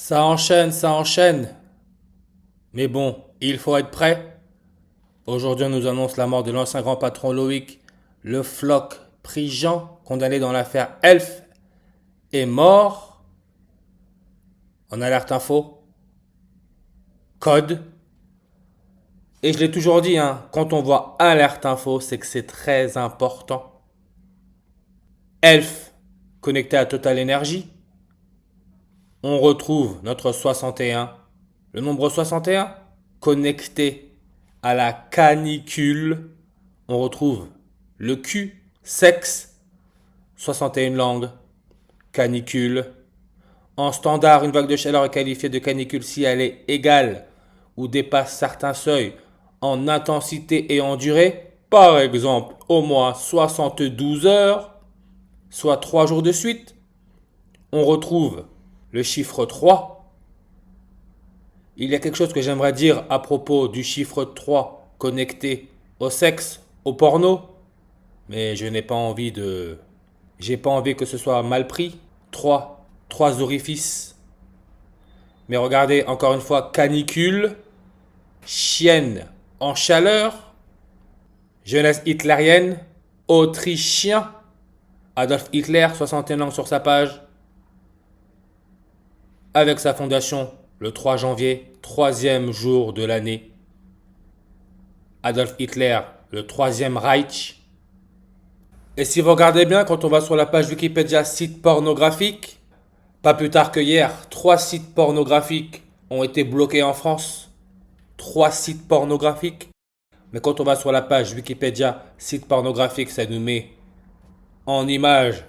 Ça enchaîne, ça enchaîne. Mais bon, il faut être prêt. Aujourd'hui, on nous annonce la mort de l'ancien grand patron Loïc. Le floc Prigent, condamné dans l'affaire Elf, est mort. En alerte info. Code. Et je l'ai toujours dit, hein, quand on voit alerte info, c'est que c'est très important. Elf, connecté à Total Energy. On retrouve notre 61. Le nombre 61, connecté à la canicule. On retrouve le Q, sexe, 61 langues, canicule. En standard, une vague de chaleur est qualifiée de canicule si elle est égale ou dépasse certains seuils en intensité et en durée. Par exemple, au moins 72 heures, soit 3 jours de suite. On retrouve le chiffre 3. Il y a quelque chose que j'aimerais dire à propos du chiffre 3 connecté au sexe, au porno, mais je n'ai pas envie de... J'ai pas envie que ce soit mal pris. Trois orifices. Mais regardez, encore une fois, canicule, chienne en chaleur, jeunesse hitlérienne, autrichien, Adolf Hitler, 61 ans sur sa page, avec sa fondation le 3 janvier, troisième jour de l'année. Adolf Hitler, le troisième Reich. Et si vous regardez bien, quand on va sur la page Wikipédia site pornographique, pas plus tard que hier, 3 sites pornographiques ont été bloqués en France. 3 sites pornographiques. Mais quand on va sur la page Wikipédia site pornographique, ça nous met en image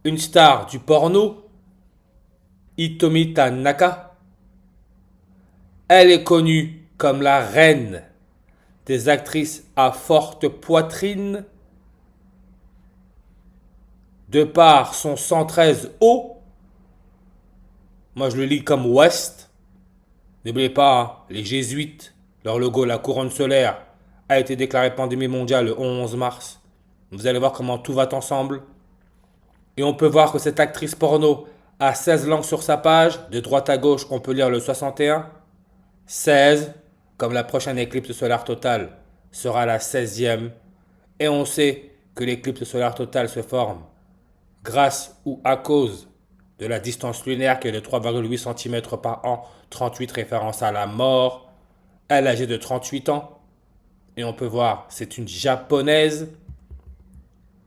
une star du porno, Hitomi Tanaka. Elle est connue comme la reine des actrices à forte poitrine de par son 113 haut. Moi je le lis comme West. N'oubliez pas, hein, les jésuites, leur logo, la couronne solaire, a été déclaré pandémie mondiale le 11 mars. Vous allez voir comment tout va ensemble. Et on peut voir que cette actrice porno a 16 langues sur sa page. De droite à gauche, on peut lire le 61. 16, comme la prochaine éclipse solaire totale sera la 16e. Et on sait que l'éclipse solaire totale se forme grâce ou à cause de la distance lunaire qui est de 3,8 cm par an, 38 référence à la mort. Elle est âgée de 38 ans. Et on peut voir, c'est une japonaise.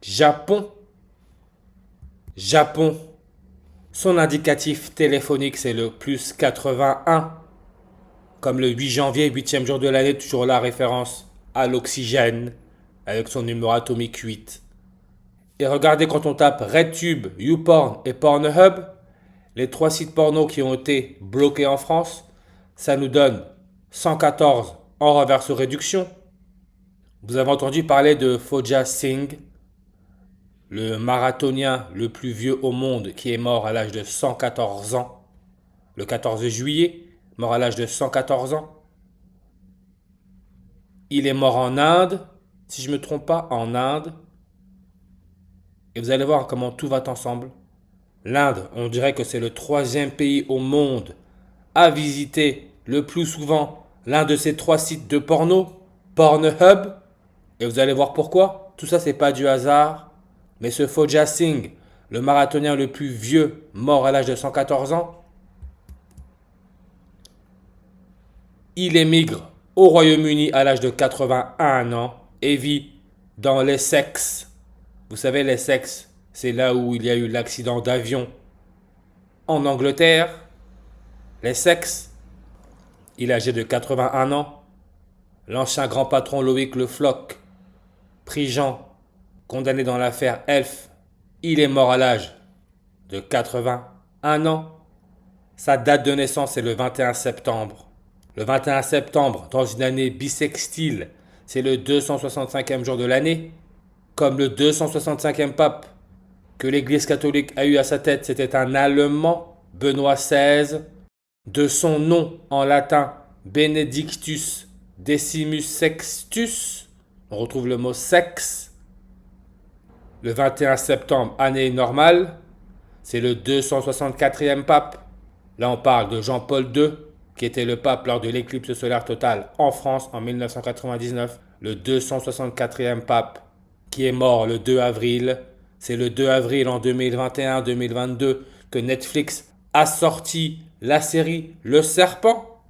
Japon. Japon. Son indicatif téléphonique, c'est le plus 81. Comme le 8 janvier, 8e jour de l'année, toujours la référence à l'oxygène, avec son numéro atomique 8. Et regardez quand on tape RedTube, YouPorn et Pornhub, les 3 sites porno qui ont été bloqués en France, ça nous donne 114 en reverse réduction. Vous avez entendu parler de Fauja Singh, le marathonien le plus vieux au monde qui est mort à l'âge de 114 ans, le 14 juillet, mort à l'âge de 114 ans. Il est mort en Inde, si je ne me trompe pas, en Inde. Et vous allez voir comment tout va ensemble. L'Inde, on dirait que c'est le 3e pays au monde à visiter le plus souvent l'un de ces 3 sites de porno, Pornhub. Et vous allez voir pourquoi. Tout ça, c'est pas du hasard. Mais ce Fauja Singh, le marathonien le plus vieux, mort à l'âge de 114 ans, il émigre au Royaume-Uni à l'âge de 81 ans et vit dans l'Essex. Vous savez, l'Essex, c'est là où il y a eu l'accident d'avion en Angleterre. L'Essex, il est âgé de 81 ans. L'ancien grand patron Loïc Le Floch, Prigent, condamné dans l'affaire Elf, il est mort à l'âge de 81 ans. Sa date de naissance est le 21 septembre. Le 21 septembre, dans une année bissextile, c'est le 265e jour de l'année. Comme le 265e pape que l'Église catholique a eu à sa tête, c'était un Allemand, Benoît XVI, de son nom en latin Benedictus Decimus Sextus. On retrouve le mot sexe. Le 21 septembre, année normale, c'est le 264e pape. Là, on parle de Jean-Paul II, qui était le pape lors de l'éclipse solaire totale en France en 1999, le 264e pape, qui est mort le 2 avril. C'est le 2 avril en 2021-2022 que Netflix a sorti la série Le Serpent.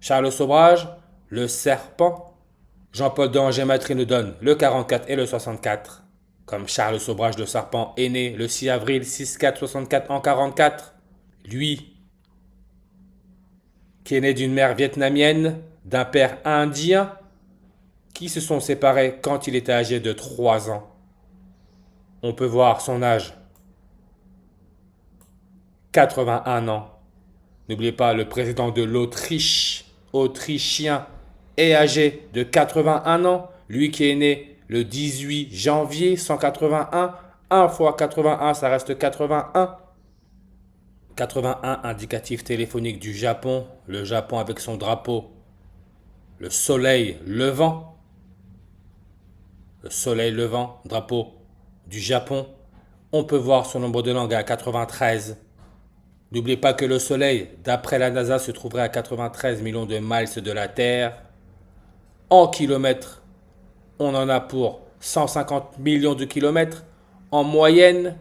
Charles Sobrage, Le Serpent. Jean-Paul II Angers-Matry nous donne le 44 et le 64. Comme Charles Sobrage le Serpent est né le 6 avril 64 en 44. Lui, qui est né d'une mère vietnamienne, d'un père indien, qui se sont séparés quand il était âgé de 3 ans. On peut voir son âge. 81 ans. N'oubliez pas, le président de l'Autriche, autrichien, est âgé de 81 ans. Lui qui est né le 18 janvier 181. 1 fois 81, ça reste 81. 81, indicatif téléphonique du Japon. Le Japon avec son drapeau. Le soleil levant. Le soleil levant, drapeau du Japon. On peut voir son nombre de langues à 93. N'oubliez pas que le Soleil, d'après la NASA, se trouverait à 93 millions de miles de la Terre. En kilomètres, on en a pour 150 millions de kilomètres. En moyenne,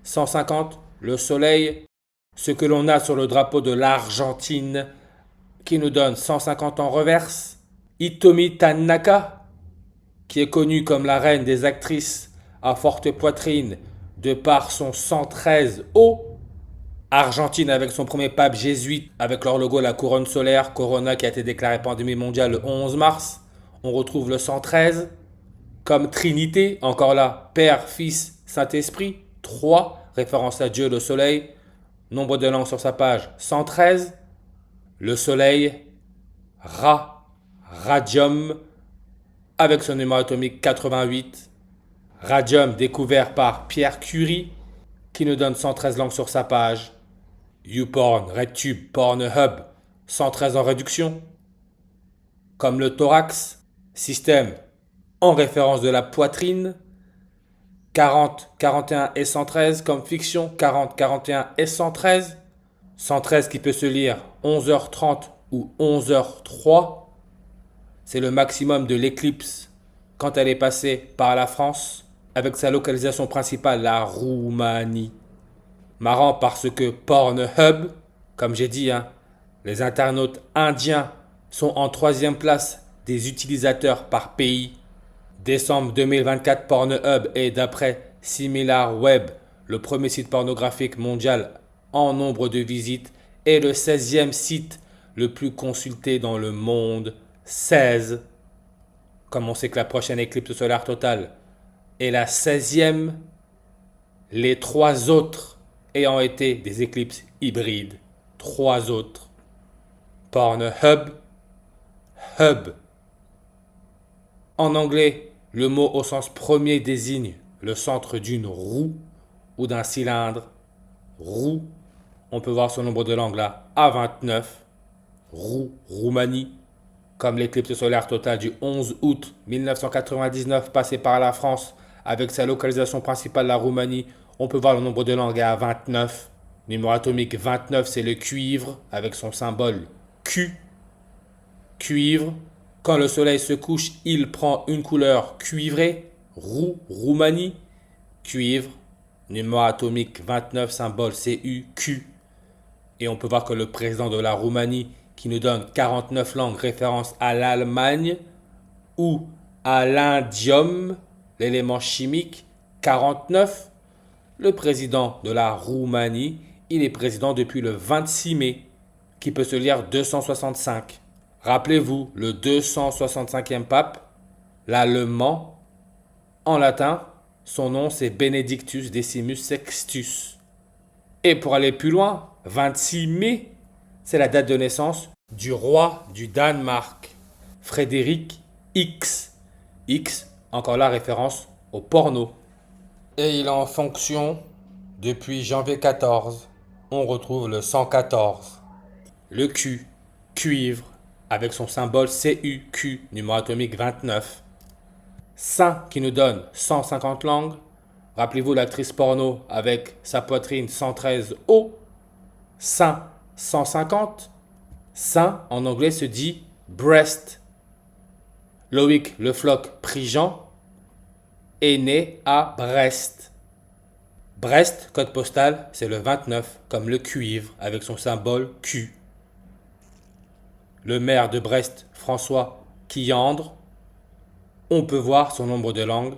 150. Le Soleil, ce que l'on a sur le drapeau de l'Argentine, qui nous donne 150 en reverse. Hitomi Tanaka, qui est connue comme la reine des actrices à forte poitrine, de par son 113 haut. Argentine avec son premier pape jésuite, avec leur logo la couronne solaire, Corona, qui a été déclarée pandémie mondiale le 11 mars. On retrouve le 113. Comme Trinité, encore là, Père, Fils, Saint-Esprit, 3, référence à Dieu, le soleil. Nombre de langues sur sa page, 113. Le soleil, Radium, avec son numéro atomique 88. Radium découvert par Pierre Curie, qui nous donne 113 langues sur sa page. YouPorn, RedTube, Pornhub, 113 en réduction. Comme le thorax, système en référence de la poitrine. 40, 41 et 113 comme fiction. 40, 41 et 113. 113 qui peut se lire 11h30 ou 11h03. C'est le maximum de l'éclipse quand elle est passée par la France, avec sa localisation principale, la Roumanie. Marrant parce que Pornhub, comme j'ai dit, les internautes indiens sont en 3e place des utilisateurs par pays. Décembre 2024, Pornhub est, d'après SimilarWeb, le premier site pornographique mondial en nombre de visites et le 16e site le plus consulté dans le monde. 16. Comme on sait que la prochaine éclipse solaire totale est la 16e, les 3 autres ayant été des éclipses hybrides. 3 autres. Pornhub, Hub. En anglais, le mot au sens premier désigne le centre d'une roue ou d'un cylindre. Roue, on peut voir son nombre de langues là, à 29. Roumanie, comme l'éclipse solaire totale du 11 août 1999 passée par la France avec sa localisation principale la Roumanie, on peut voir le nombre de langues à 29. Numéro atomique 29, c'est le cuivre avec son symbole Q. Cuivre. Quand le soleil se couche, il prend une couleur cuivrée. Roumanie. Cuivre. Numéro atomique 29, symbole CU. Et on peut voir que le président de la Roumanie, qui nous donne 49 langues, référence à l'Allemagne ou à l'indium, l'élément chimique, 49. Le président de la Roumanie, il est président depuis le 26 mai, qui peut se lire 265. Rappelez-vous, le 265e pape, l'allemand, en latin, son nom c'est Benedictus Decimus Sextus. Et pour aller plus loin, 26 mai, c'est la date de naissance du roi du Danemark, Frédéric X. X, encore la référence au porno. Et il est en fonction depuis janvier 14. On retrouve le 114. Le Q, cuivre, avec son symbole CUQ, numéro atomique 29. Saint qui nous donne 150 langues. Rappelez-vous l'actrice porno avec sa poitrine 113 haut. Saint 150. Sein en anglais se dit breast. Loïc Le Floch Prigent est né à Brest. Brest, code postal, c'est le 29, comme le cuivre, avec son symbole Q. Le maire de Brest, François Quillandre, on peut voir son nombre de langues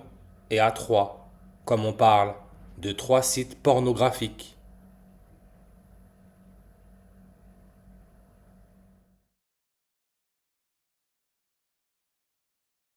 est à 3, comme on parle de 3 sites pornographiques.